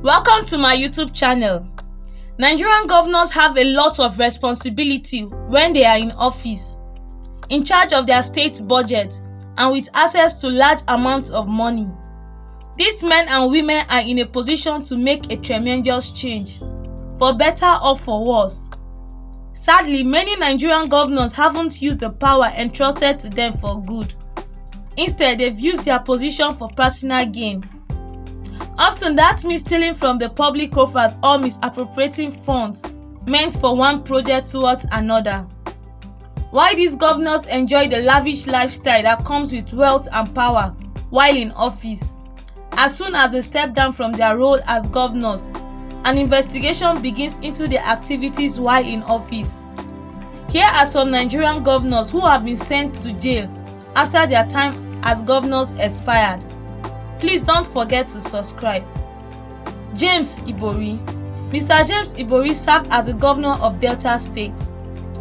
Welcome to my YouTube channel. Nigerian governors have a lot of responsibility when they are in office, in charge of their state's budget and with access to large amounts of money. These men and women are in a position to make a tremendous change, for better or for worse. Sadly, many Nigerian governors haven't used the power entrusted to them for good. Instead, they've used their position for personal gain. Often that means stealing from the public coffers or misappropriating funds meant for one project towards another. Why these governors enjoy the lavish lifestyle that comes with wealth and power while in office? As soon as they step down from their role as governors, an investigation begins into their activities while in office. Here are some Nigerian governors who have been sent to jail after their time as governors expired. Please don't forget to subscribe. James Ibori. Mr. James Ibori served as the governor of Delta State.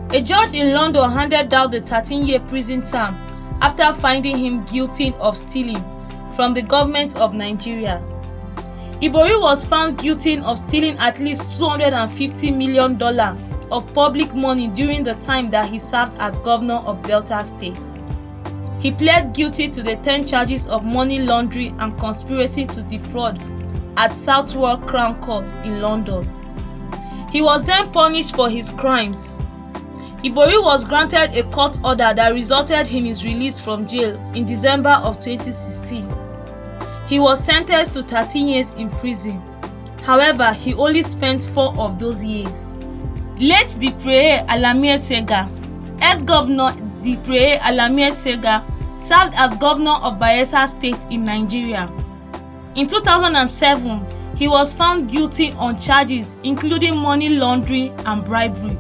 A judge in London handed down the 13-year prison term after finding him guilty of stealing from the government of Nigeria. Ibori was found guilty of stealing at least $250 million of public money during the time that he served as governor of Delta State. He pled guilty to the 10 charges of money laundering and conspiracy to defraud at Southwark Crown Court in London. He was then punished for his crimes. Ibori was granted a court order that resulted in his release from jail in December of 2016. He was sentenced to 13 years in prison. However, he only spent 4 of those years. Late Alamieyeseigha, ex-governor Alamieyeseigha, served as governor of Bayelsa State in Nigeria. In 2007, he was found guilty on charges including money laundering and bribery.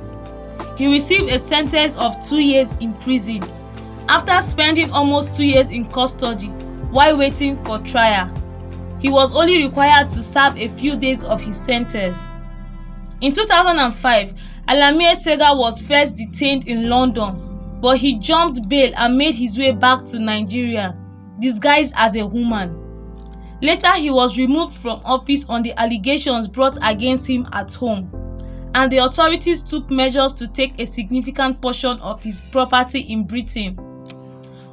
He received a sentence of 2 years in prison after spending almost 2 years in custody while waiting for trial. He was only required to serve a few days of his sentence. In 2005, Alamieyeseigha was first detained in London, but he jumped bail and made his way back to Nigeria, disguised as a woman. Later, he was removed from office on the allegations brought against him at home, and the authorities took measures to take a significant portion of his property in Britain.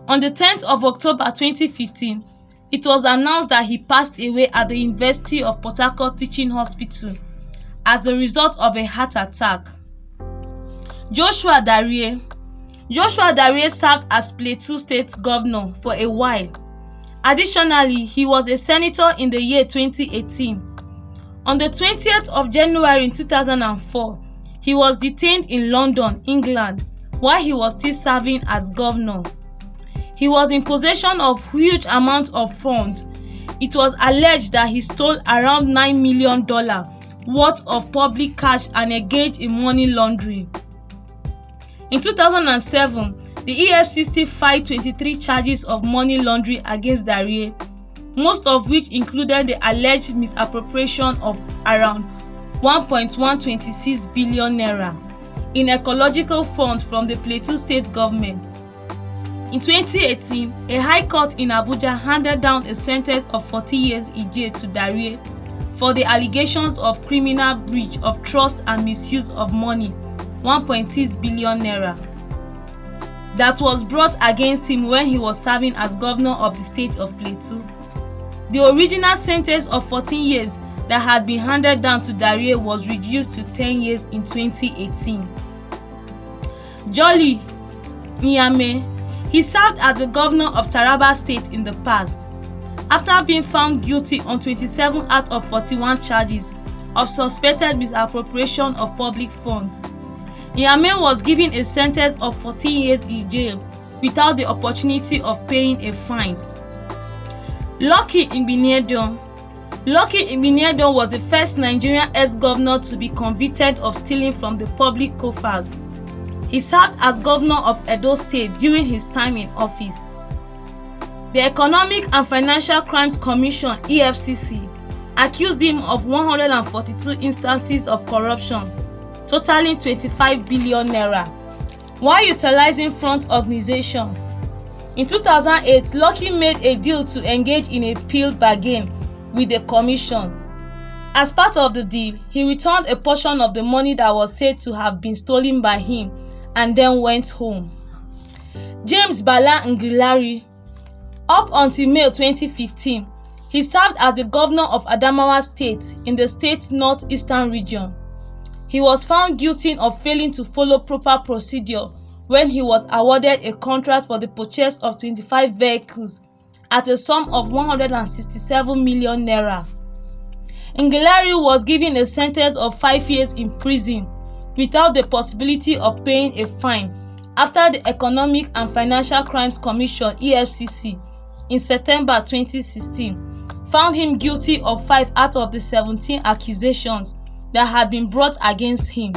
On the 10th of October 2015, it was announced that he passed away at the University of Port Harcourt Teaching Hospital as a result of a heart attack. Joshua Dariye served as Plateau State Governor for a while. Additionally, he was a senator in the year 2018. On the 20th of January in 2004, he was detained in London, England, while he was still serving as governor. He was in possession of huge amounts of funds. It was alleged that he stole around $9 million worth of public cash and engaged in money laundering. In 2007, the EFCC filed 23 charges of money laundering against Dariye, most of which included the alleged misappropriation of around 1.126 billion naira in ecological funds from the Plateau State government. In 2018, a high court in Abuja handed down a sentence of 40 years in jail to Dariye for the allegations of criminal breach of trust and misuse of money, 1.6 billion naira, that was brought against him when he was serving as governor of the state of Plateau. The original sentence of 14 years that had been handed down to Dariye was reduced to 10 years in 2018. Jolly Miyami. He served as the governor of Taraba State in the past, after being found guilty on 27 out of 41 charges of suspected misappropriation of public funds. Miyami was given a sentence of 14 years in jail without the opportunity of paying a fine. Lockheed was the first Nigerian ex-governor to be convicted of stealing from the public coffers. He served as governor of Edo State during his time in office. The Economic and Financial Crimes Commission (EFCC) accused him of 142 instances of corruption, totaling 25 billion naira, while utilizing front organization. In 2008, Lockheed made a deal to engage in a plea bargain with the commission. As part of the deal, he returned a portion of the money that was said to have been stolen by him and then went home. James Ballard Ngilari. Up until May 2015, he served as the governor of Adamawa State in the state's northeastern region. He was found guilty of failing to follow proper procedure when he was awarded a contract for the purchase of 25 vehicles at a sum of 167 million naira. Ngilari was given a sentence of 5 years in prison without the possibility of paying a fine after the Economic and Financial Crimes Commission (EFCC) in September 2016 found him guilty of 5 out of the 17 accusations that had been brought against him.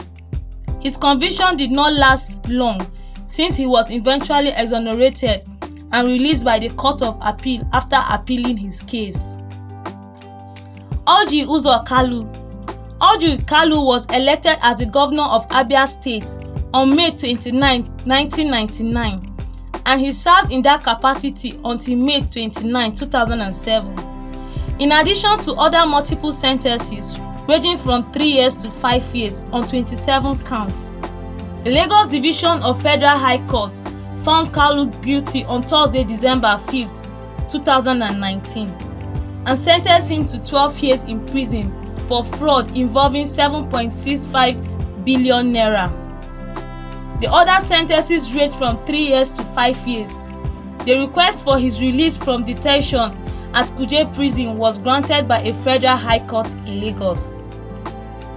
His conviction did not last long since he was eventually exonerated and released by the Court of Appeal after appealing his case. Aji Uzor Kalu. Aji Kalu was elected as the governor of Abia State on May 29, 1999, and he served in that capacity until May 29, 2007. In addition to other multiple sentences ranging from 3 years to 5 years on 27 counts, the Lagos Division of Federal High Court found Kalu guilty on Thursday, December 5, 2019, and sentenced him to 12 years in prison for fraud involving 7.65 billion naira. The other sentences range from 3 years to 5 years. The request for his release from detention at Kuje Prison was granted by a federal high court in Lagos.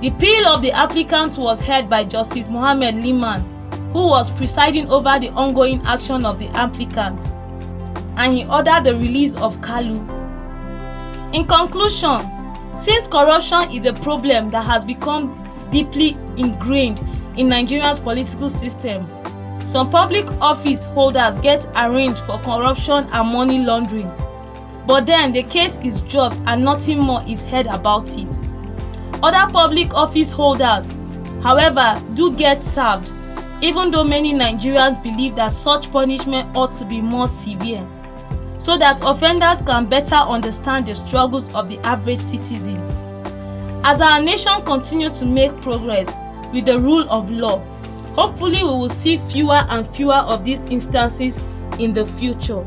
The appeal of the applicant was heard by Justice Mohammed Liman, who was presiding over the ongoing action of the applicant, and he ordered the release of Kalu. In conclusion, since corruption is a problem that has become deeply ingrained in Nigeria's political system, some public office holders get arraigned for corruption and money laundering, but then the case is dropped and nothing more is heard about it. Other public office holders, however, do get served, even though many Nigerians believe that such punishment ought to be more severe, so that offenders can better understand the struggles of the average citizen. As our nation continues to make progress with the rule of law, hopefully we will see fewer and fewer of these instances in the future.